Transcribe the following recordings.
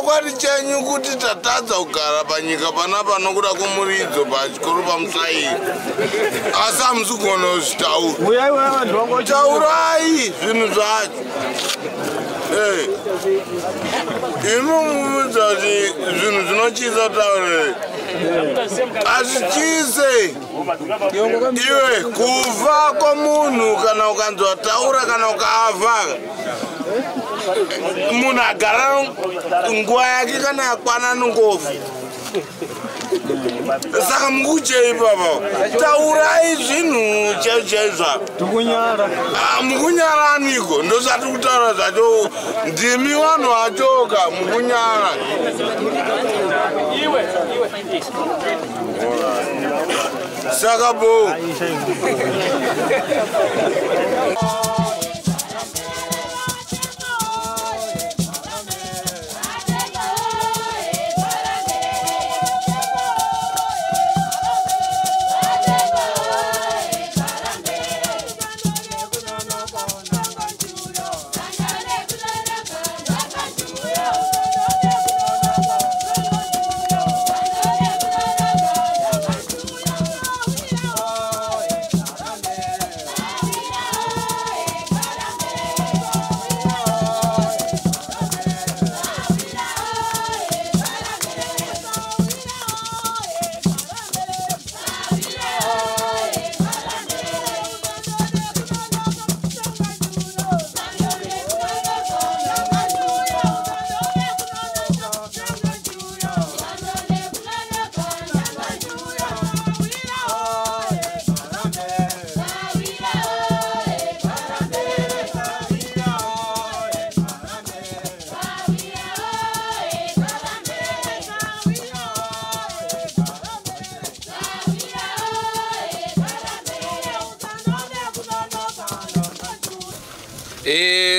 chokwadi chenyu kuti tatadza kugara panyika panapa nokuda kwemuridzo pachikoro pamutsvairi. Asi hamusi kugona kuzvitaura. Taurai zvinhu zvacho. Inomuudza kuti zvinhu zvinotyisa taurei. Hazvityise. Iwe kufa kwomunhu kana ukanzwa taura kana ukafa. Munhu agara nguva yake kana yakwana nongofa. Saka mukuchei papa? Taurai zvinhu chaizvo. Mukunyaraniko ndosati kutaura zvacho. Ndimi vanhu vachoka mukunyara. Saka bo.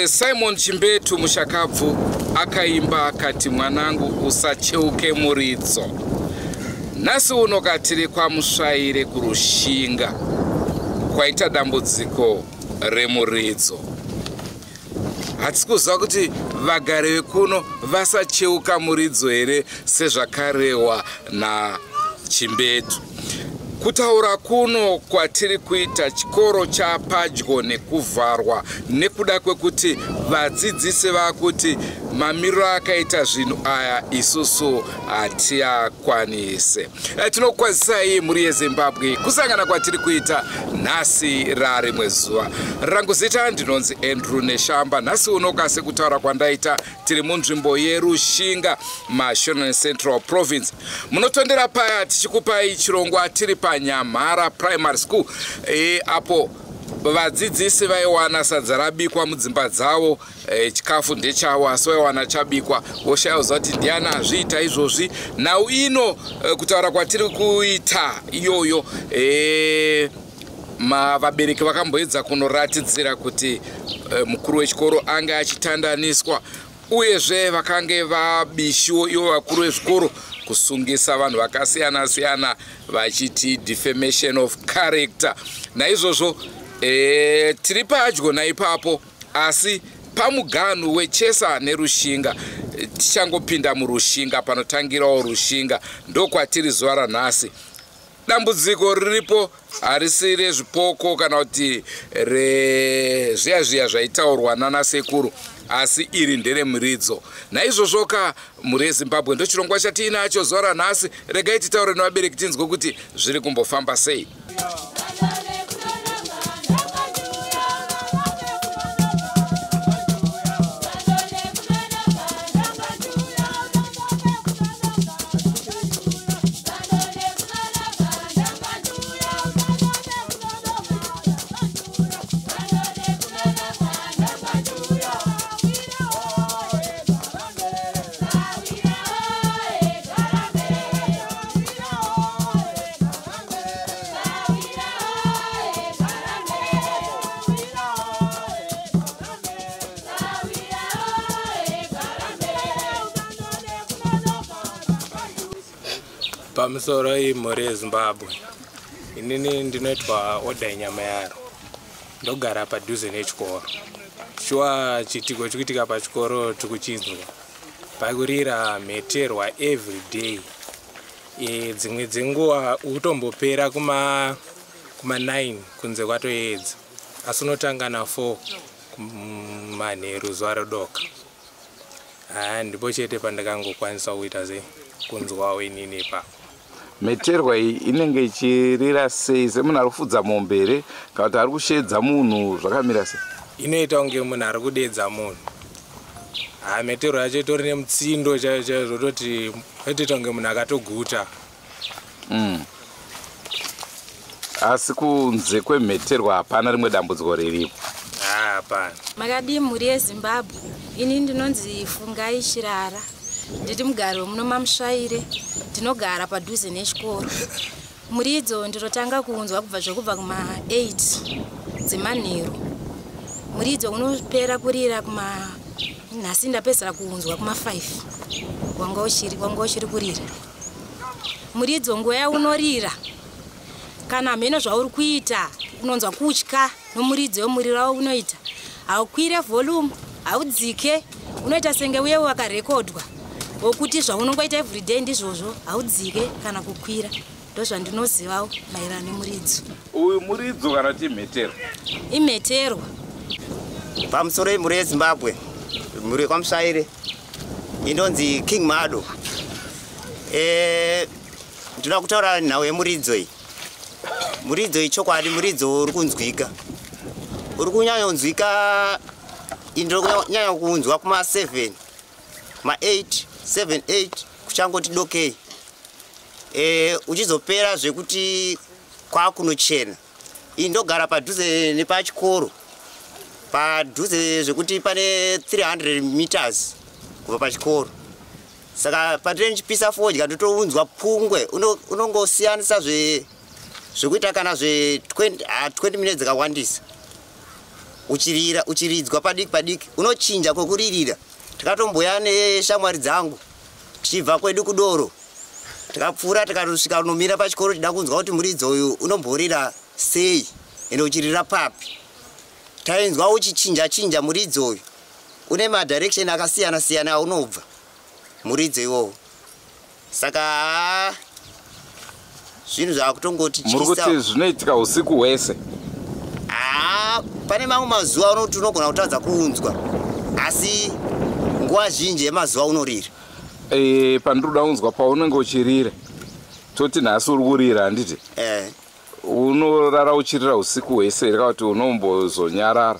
Simon Chimbetu Mushakabvu akaimba akati mwanangu usacheuke muridzo. Nasi uno katiri kwa musvaire kurushinga kwaita dambudziko remuridzo. Hatisi kuziva kuti vagari vekuno vasacheuka muridzo here sezvakarewa naChimbetu. Kutaura kuno kwatiri kuita chikoro chapadyo nekuvharwa nekuda kwekuti vadzidzisi vakuti mamiriro akaita zvinhu aya isusu hatiyakwanise. Tinokwazisai muri yeZimbabwe kusangana kwatiri kuita nhasi rarimwe zuva. Rangu zita ndinonzi Andrew Neshamba. Nhasi unoka sekutaura kwandaita tiri munzvimbo yeRushinga, Mashonaland Central Province. Munotondera paya tichikupai chirongwa tiri paNyamhara Primary School apo vadzidzisi vaiwana sadza rabikwa mudzimba dzavo, chikafu ndechavo asi vaiwana chabikwa voshayauza kuti ndiani azviita izvozvi. Nhau ino kutaura kwatiri kuita iyoyo vabereki vakamboedza kunoratidzira kuti mukuru wechikoro anga achitandaniswa, uyezve vakange vabishiwo ivo vakuru vezvikoro kusungisa vanhu vakasiyana siyana vachiti defamation of character. Naizvozvo tiri padyo naipapo, asi pamuganhu weChesa neRushinga. Tichangopinda muRushinga, panotangirawo Rushinga, ndokwatiri zuva ranhasi. Dambudziko riripo harisi rezvipoko kana kuti zviya zvaitaurwa nanasekuru, asi iri nderemuridzo. Naizvozvoka muri yeZimbabwe ndochirongwa chatiinacho zuva ranhasi. Regai titaure nevabereki tinzwe kuti zviri kumbofamba sei. Pamusoro imhuri yeZimbabwe. Inini ndinoitwa Odai Nyamayaro. Ndogara padhuze nechikoro. Shuwa chitiko chikuitika pachikoro tikuchinzwa. pakurira meterwa every day. Dzimwe dzenguva utombopera kuma 9 kunze kwatoedza, asi unotanga na 4 manheru zuva rodoka. Ndipo chete pandakangokwanisa kuita kunzwawo inini ipapo. Meterwa iyi inenge ichirira sei? Semunhu ari kufudza mombe here kana kuti ari kushedza munhu, zvakamira sei? Inoita kunge munhu ari kudedza munhu. Meterwa yacho itori nemutsindo zvototi inoita kunge munhu akatoguta. Asi kunze kwemeterwa hapana rimwe dambudziko riripo? Hapana. Makadii mhuri yeZimbabwe? Ini ndinonzi Fungai Chirara, ndiri mugari wemunomamusvaire, ndinogara padhuze nechikoro. Mhuri idzo ndinotanga kunzwa kubva kuma 8 dzemanheru. Mhuri idzo unopera kurira kuma nhasi ndapedzera kunzwa kuma 5 wanga uchiri kurira. Mhuri idzo nguva yaunorira kana hamene zvauri kuita unonzwa kutya nomuridzi wemuriro wavo unoita. Haukwire volume, haudzike, unoita senge uye wakarekodwa wokuti zvaunongoita everyday ndizvozvo, haudzike kana kukwira. Ndozvandinozivawo maererano nemuridzo. Uyu muridzo kana kuti meterwa? Imeterwa. Pamusoro yemhuri yeZimbabwe, mhuri yeKwamusvaire, inonzi King Mado. Ndinoda kutaura nhau yemuridzo iyi. Muridzo iyi chokwadi muridzo uri kunzwika. Uri kunyanya kunzwika, ndiri kunyanya kunzwa kuma 7, ma 8, 7, 8 kuchangoti dokei. Uchizopera zvekuti kwakunochena. Ndogara padhuze nepachikoro. Padhuze zvekuti pane 300 meters kubva pachikoro. Saka patiri ndichipisa fodya ndotounzwa pungwe, unongosiyanisa zvekuita kana 20 minutes dzakawandisa. Uchiridzwa padiki, unochinja kwokuririra. Takatomboya neshamwari dzangu tichibva kwedu kudoro. Tikapfuura tikatosvika kunomira pachikoro tida kunzwa kuti muridzo uyu unomborira sei ende uchirira papi. Tainzwa uchichinja muridzo uyu. Une madirection akasiyana aunobva muridzo iwowo. Saka zvinhu zvakutongoti muri kuti zvinoitika usiku hwese? Pane mamwe mazuva unoti unogona kutadza kuunzwa, asi nguva zhinji yemazuva unorira. Pandiroda kunzwa paunenge uchirira, toti nhasi uri kurira handiti? Unorara uchirira usiku hwese here kana kuti unombozonyarara?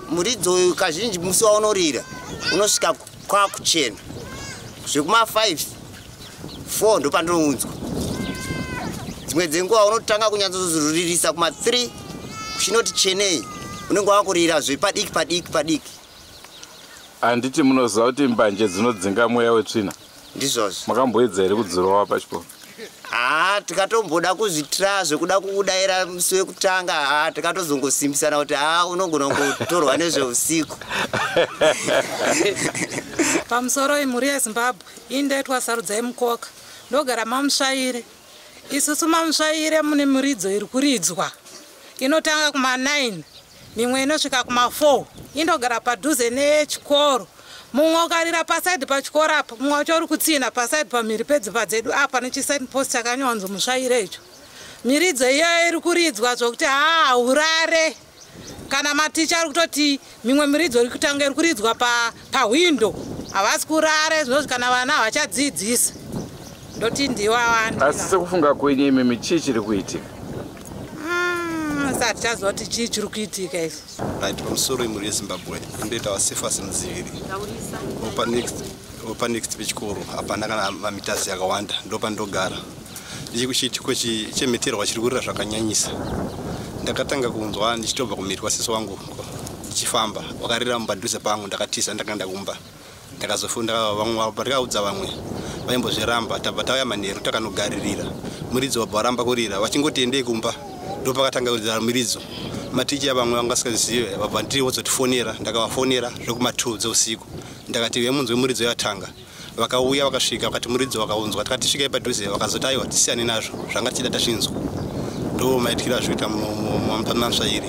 Muridzo uyu kazhinji musi waunorira unosvika kwakuchena. Zvekuma 5, 4 ndo pandinounzwa. Dzimwe dzenguva unotanga kunyatsozoririsa kuma 3 kuchinoti chenei, unenge wakurira zvepadiki. Handiti munoziva kuti mbanje dzinodzinga mweya wetsvina? Ndizvozvo. Makamboedza here kudzirowa pachikoro? Tikatomboda kuzvitira zvekuda kudaira musi wekutanga, tikatozongosimbisana kuti unogona kungotorwa nezveusiku. Pamusoro yemhuri yeZimbabwe, indaitwa Sarudza yeMukoka, ndogara mamusvaire. Isusu mamusvaire mune muridzo iri kuridzwa. Inotanga kuma 9, mimwe inosvika kuma 4. Indogara padhuze nechikoro. Mumwe ukarira pasaidi pachikoro apa, mumwe wacho uri kutsina pasaidi pamhiri pedzimba dzedu apa nechisaini post chakanyawanzo musvaire icho. Miridzo iyoyo iri kuridzwa zvokuti urare. Kana maticha ari kutoti mimwe miridzo iri kutanga iri kuridzwa pahwindo. Havasi kurare, zvinozvi kana vana havachadzidzisa. Ndoti ndiwawanda. Asi sekufunga kwenyu imi chii chiri kuitika? Sati chaziva kuti chii chiri kuitika izvi. Right, pamusoro yemhuri yeZimbabwe, indoita Cephas Muziviri. Opa next pechikoro, hapana kana mamitasi yakawanda, ndopandogara. Ndichikuchiitiko chemeterwa chiri kurira zvakanyanyisa. Ndakatanga kunzwa ndichitobva kumhiri kwasisi wangu ndichifamba, wakarira mubhadhuze pangu, ndakatiza ndakaenda kumba. Ndakazofunda vamwe patikaudza vamwe vaimbozviramba, tabva tauya manheru takanogaririra. Muridzo wabva waramba kurira, vachingoti endei kumba. Ndopakatanga kuridza muridzo. Maticha vamwe vangasingazive vabva ndiri vozotifonera, ndakavafonera zvekuma 2 dzeusiku. Ndakati vemunzwe muridzo yatanga. Vakauya vakasvika vakati muridzo wakaunzwa, tikati svikai padhuze, vakazoti aiwa tisiyane nazvo, zvanga tichida tazvinzwa. Ndo maitikira zvoita mumamusvaire.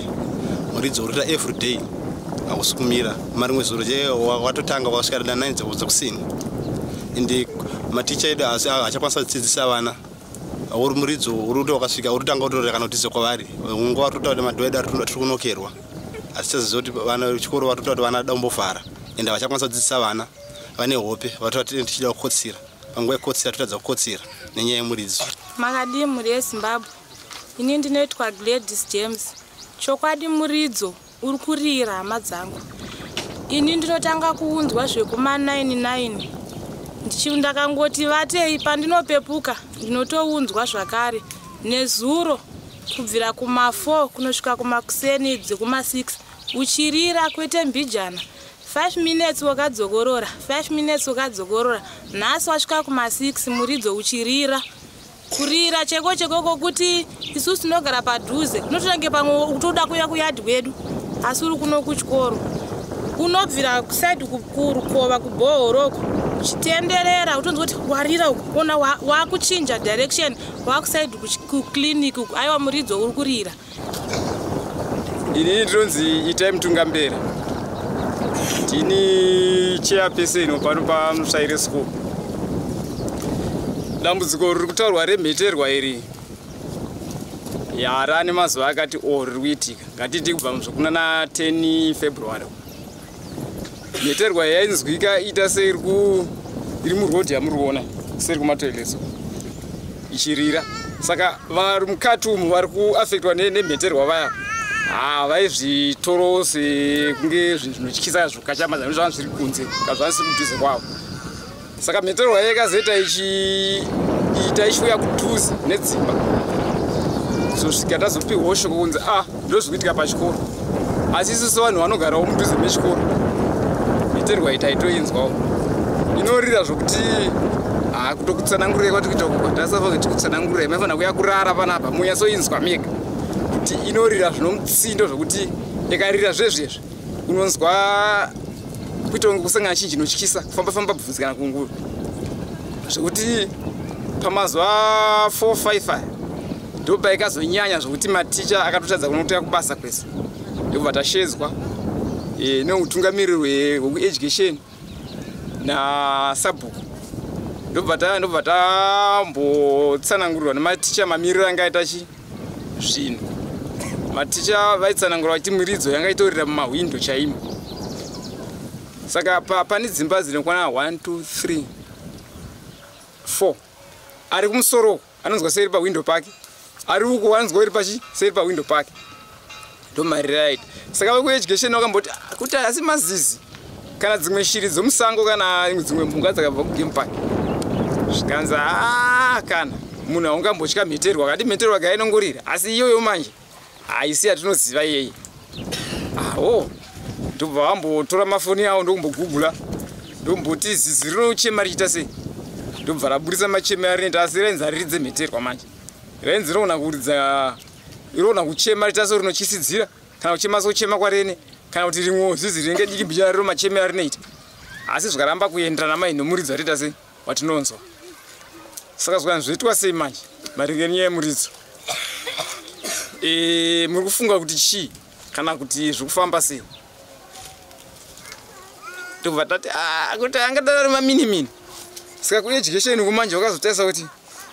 Muridzo urita everyday. akusukumira marimwe zuro je watotanga wasvika da 9 dzakusini ende maticha edu achakwanisa kudzidzisa vana uri muridzo uri wakasvika uri tanga utorera kana kutiza kwavari nguva totaura kuti madhoedu tiri kunokerwa asi chaziva kuti vana vechikoro vatotaura kuti vana da kumbofara ende vachakwanisa kudzidzisa vana vane hope vatotaura tichida kukotsira panguva yekotsira totadza kukotsira nenyaya yemuridzo. Makadii mhuri yeZimbabwe, ini ndinoitwa Gladys James. Chokwadi muridzo uri kurira hama dzangu. Ini ndinotanga kuunzwa zvekuma 99 ndakangoti vatei pandinopepuka ndinotounzwa zvakare nezuro kubvira kuma 4 kunosvika kumakuseni dzekuma 6 uchirira kwete mbijana 5 minutes wakadzokorora 5 minutes wakadzokorora nhasi wasvika kuma 6 muridzo uchirira kurira cheko kuti isusu tinogara padhuze unototange pamwe utoda kuya kuyadhi wedu asi uri kuno kuchikoro unobvira kusaidi kurukova kubhohoroko uchitenderera utonzwa kuti warira ona wakuchinja direction wakusaidi kuclinic aiwa muridzo uri kurira. Ini ndinonzi Itai Mutungambera, ndini chairperson pano paMutsvaire School. Dambudziko riri kutaurwa remheterwa iri rane mazuva akati riri kuitika, ngatiti kubva muzvokunana 10 February. Mheterwa yainzwika ita seiri murodhi yamuriona seri kumatoileso ichirira, saka vari mukati umu vari kuafektwa nemheterwa vaya vaizvitoro sekunge zvinotyisa zvokachama zvava zviri kunze kazvasi kudhuze kwavo. Saka mheterwa yakazoita ichiita ichiuya kudhuze nedzimba zosvika tazopiwa shoko kunzi ndozvikuitika pachikoro, asi isusu vanhu vanogarawo mudhuze mechikoro mheterwa itaitoinzwawo inorira zvokuti kutokutsanangurai kwati kuita kukwadasava kutokutsanangurai maifana kuya kurara panapa munyatsoinzwa mega kuti inorira zvinomutsindo zvokuti yakarira zvezvezve unonzwa kuita kunge kusangana chinhu chinotyisa kufamba bvudzi kana kunguru zvokuti pamazuva 4-5 ndopa ikazonyanya zvokuti maticha akatotadza kunotanga kubasa kwese ndobva tashedzwa neutungamiriri hwekueducation nasabhuku ndobva tambotsanangurirwa nematicha mamiriro anga aita zvinhu. Maticha vaitsanangurwa kuti muridzo yanga itorira mumahwindo chaimo. Saka pane dzimba dzinokwana 1 2 3 4 ari kumusoro anonzwa seri pahwindo pake, ari uko wanzwa iri pachi seri pahwindo pake ndomarira aita. Saka vekueducation vakamboti kuti asi mazizi kana dzimwe shiri dzomusango kana dzimwe mhuka dzakabva kugame park zvikanzi kana munhu aungambotya mheterwa kati mheterwa gainongorira asi iyoyo manje haisi yatinoziva iyeye. Ndobva vambotora mafoni avo ndokumbogugula ndomboti zizi rinochema richiita sei, ndobva raburisa macheme arinoita asi rainzi hariridze mheterwa manje rainzi rinoona kuchema riita so rinochisidzira kana kuchema sokuchema kwarene kana kuti rimwe zizi rinenge diki mbijana riro macheme arinoita asi zvakaramba kuenderana mai nomuridzo arita sei watinonzwa. Saka zvanzi zvoitwa sei manje maringe nenyaya yemuridzo? Muri kufunga kuti chii kana kuti zvikufamba sei? Ndobva tati kuti angadaro maminimini. Saka kueducation kumanje vakazotarisa kuti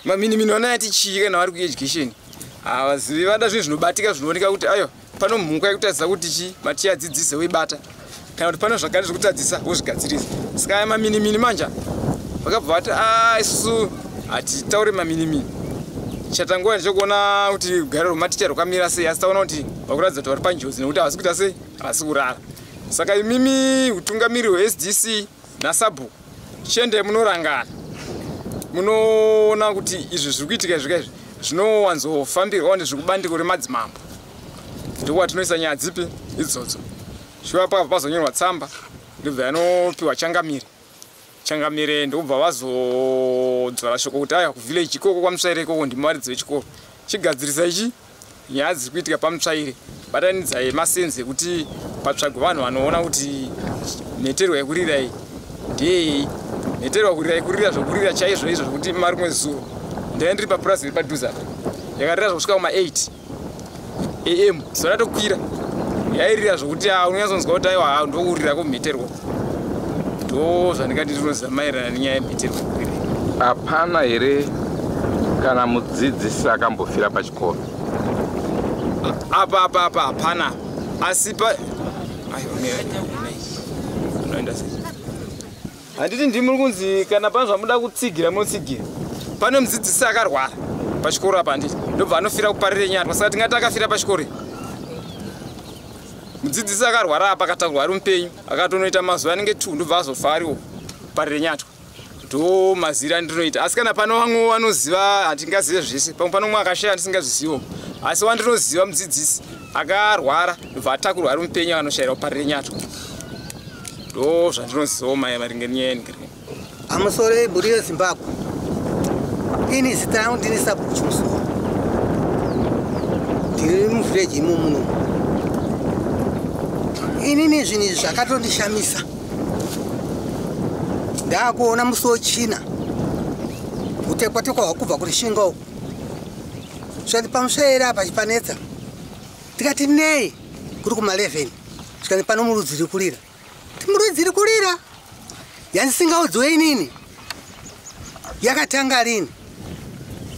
maminimini vanayati chii kana vari kueducation vazivi vada zvinhu zvinobatika zvinooneka kuti ayo pano mhuka yekutadzisa kuti chii maticha adzidzise weibata kana kuti pano zvakare zvekutadzisa wozvigadzirisa. Saka aya maminimini manje vakabva vati isusu hatitaure maminimini, chatangoa ndichokuona kuti rugare rwematicha rwakamira sei, asi taona kuti vakuratidza kuti vari panjodzi nekuti havasi kuita sei, havasi kurara. Saka imimi utungamiriri hweSDC nasabhuku chiendei munorangana munoona kuti izvi zviri kuitika izvi zvinowanzofambirwawo nezviri kubandiko remadzimambo, ndokwatinoisa nyaya dzipi idzodzo. Shuwa pazonyorwa tsamba ndobva yanopiwa changamire ndobva vazodzora shoko kuti aya kuvillage ikoko kwaMutsvaire ikoko ndimi varidzi vechikoro chigadzirisa ichi nyaya dziri kuitika paMutsvaire, batanidzai masenzi ekuti patsvagwe vanhu vanoona kuti mheterwa yekurira iyi ndeyei, mheterwa kurira zvokurira chaizvo izvo zvokuti marimwe zuva ndai ndiri papurazi iri padhuze apa yakarira zvokusvika kuma 8 AM zora tokwira yairira zvokuti unyatsonzwa kuti aiwa ndokurira kumheterwa ndo zvandingati ndinoziva maererano nenyaya yemheterwa. Hapana here kana mudzidzisi akambofira pachikoro? Apa hapana, asi handiti ndimi kunzi kana pane zvamuda kutsigira munotsigira. Pane mudzidzisi akarwara pachikoro apa handiti ndobva anofira kuparire Nyatwa, saka tingati akafira pachikoro. Mudzidzisi akarwara apa akatangwa ari mupenyu akatonoita mazuva anenge 2 ndobva azofa ariwo kuparire Nyatwa. Ndo mazira andinoita, asi kana pano vamwe vanoziva hatingazive zvese, pamwe pano mumwe akashaya ndisingazizivo, asi wandinoziva mudzidzisi akarwara ndobva atakurwa ari mupenyu anoshayira kuparire Nyatwa. Ndo zvandinozivawo maringe nenyaya yengreen. Amusoro ebhuri yeZimbabwe. Ini zita rangu ndini Sabu Chimusoro. Ndiri muvhireji imo muno. Inini zvinhu zvakatondishamisa. Ndakuona musi wechina kutekwa-tekwa hwakubva kurishinga uko. Zvikati pamuswera apa chipanetsa. Tikati nei kuri kuma11. Zvikati pano murudzi riri kurira. Murudzi riri kurira. Yandisingaudziwe inini. Yakatanga rini?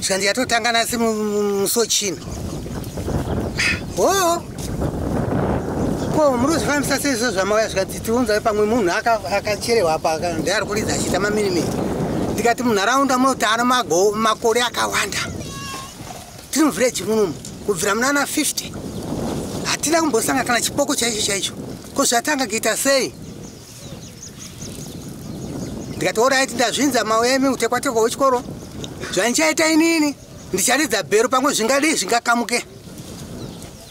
Zvikati yatotanga nasi musi wechina. Ko muruzvifambisa seizvo zvamauya zvikati tiunzai pamwe munhu akacherewa apa ndari kuridza achiita maminimini. Ndikati munharaunda munotara makore akawanda. Tiri muvhireji munomu kubvira munana 50. Hatina kumbosanga kana chipoko chaicho. Ko zvatanga kuita sei? Ndikati oraiti ndazvinza mauya emi kutekwa-tekwa wechikoro. Zvandichaita inini ndicharidza bhero pamwe zvingadii zvingakamuke.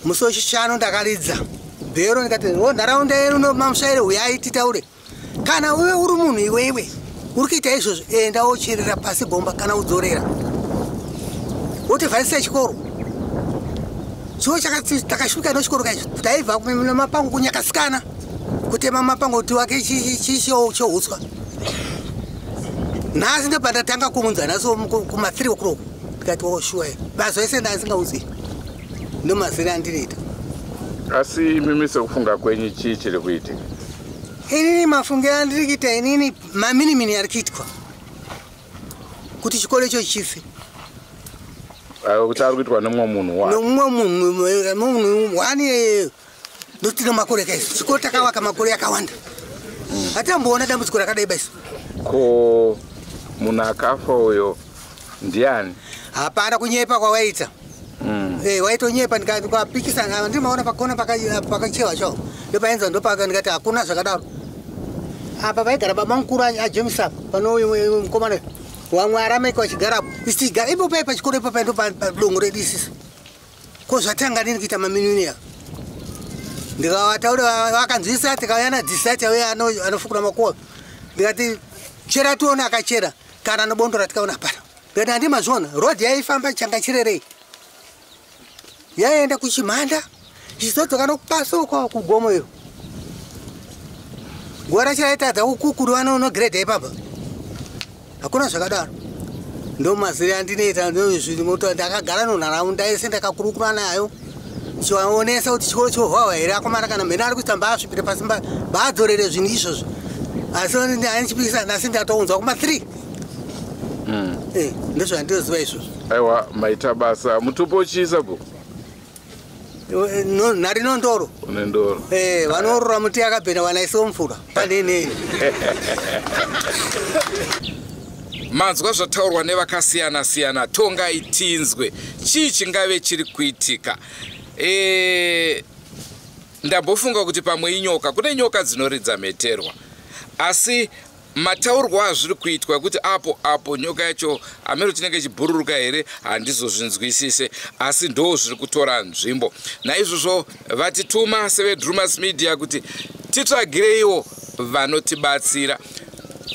Musi wechishanu ndakaridza bhero ndikati nharaunda yenu nomamushaire uyai titaure. Kana uwe uri munhu iwewe uri kuita izvozvo enda wocherera pasi gomba kana udzorera. Wotivharisira chikoro. Chiwo chakati takashuka nechikoro kacho taibva nemapango kunyakasikana kutema mapango kuti wake chouswa. Nhasi ndobva ndatanga kuunza nhasi kuma3 o'clock. Ndikati shuwa basa ese ndasingauzivi. Ndo mazira andinoita. Asi mimi sekufunga kwenyu chii chiri kuitika? Inini mafungiro andiri kuita inini maminimini ari kuitwa kuti chikoro icho chife. Kuti ari kuitwa nemumwe munhu wa? Nomumwe munhu wani ndoti nemakore kaizvo. Chikoro takavaka makore akawanda. Hatamboona dambudziko rakadai basi. Ko munhu akafa uyo ndiani? Hapana kunyepa kwawaita. Waitonyepa ndikapikisana ndimaona pakona pakachewa cho. Ndopaenza ndopaka ndikati hakuna zvakadaro. Apa vaigara baba mukuru aJames apa pano mukomana wamwe arameka wachigarapo. Isigara ipo pachikoro ipo ndo padongo redu isisi. Ko zvatanga nini kuita maminuniya. Ndikavataura vakanzwisa tikauya nadhisati auya anofukura makuwa. Ndikati chera tuona akachera kana nobondo ratikaona pana. Ndikati handimazviona rodhi yaifamba changa chirerei. Yaenda kuchimhanda chizodzwa nokupasuka kugomo iyo. Ngora chaitadza ukukuru vanograde ipapa. Hakuna zvakadaro. Ndo maziri andinoita ndozvimoto ndakagara nonharaunda yese ndakakurukura nayo. Chivaonesa kuti chikoro chovhawa here akomana kana mhena ari kuita mbasvipire pasi mbadzorere zvinhu izvozvo. Asi andichipikisa nhasi ndatounzwa kuma3. Ndozvandoziva izvozvo. Aiwa maita basa mutupo chiisa po? Nhari nondoro. Unendoro. Vanorora muti akabhena vanaisewo mvura. Panene. Manzwa zvataurwa nevakasiyana-siyana, tongai tinzwe. Chii chingave chiri kuitika? Ndambofunga kuti pamwe inyoka, kune nyoka dzinoridza mheterwa. Asi mataurwa azviri kuitwa kuti apo nyoka yacho amero chinenge chibhururuka here handizozvinzwisise, asi ndo zviri kutora nzvimbo. Naizvozvo vatituma seveDrumas Media kuti titsvagireiwo vanotibatsira.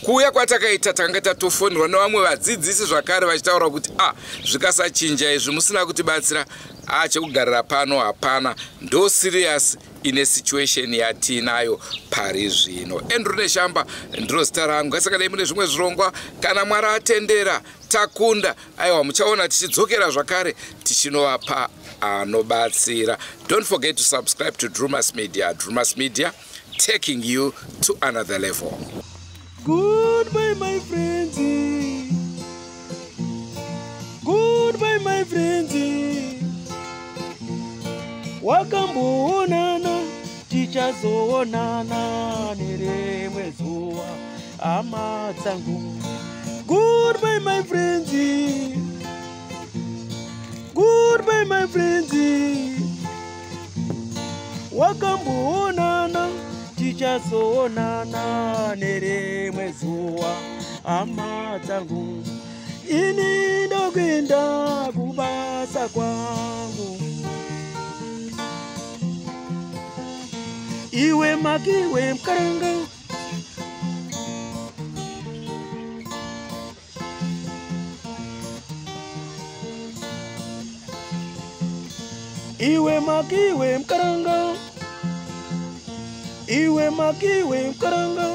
Kuuya kwatakaita takanga tatofonirwa nevamwe vadzidzisi zvakare vachitaura kuti zvikasachinja izvi musina kutibatsira chekugarira pano hapana, ndo serious ine situation yatinayo pari zvino. Andrew Neshamba ndiro zita rangu. Saka dai mune zvimwe zvirongwa kana Mwari atendera takunda, aiwa muchaona tichidzokera zvakare tichinovapa anobatsira. Don't forget to subscribe to Drumas Media. Drumas Media, taking you to another level. Goodbye, my friends. Goodbye, my friends. Wakamboonana, tichazoonana nerimwe zuva, hama dzangu. Goodbye, my friends. Goodbye, my friends. Wakamboonana, tichazoonana nerimwe zuva, hama dzangu. Ini ndokwenda kubasa kwangu. Iwe makiwe mkaranga. Iwe makiwe mkaranga. Iwe makiwe mkaranga.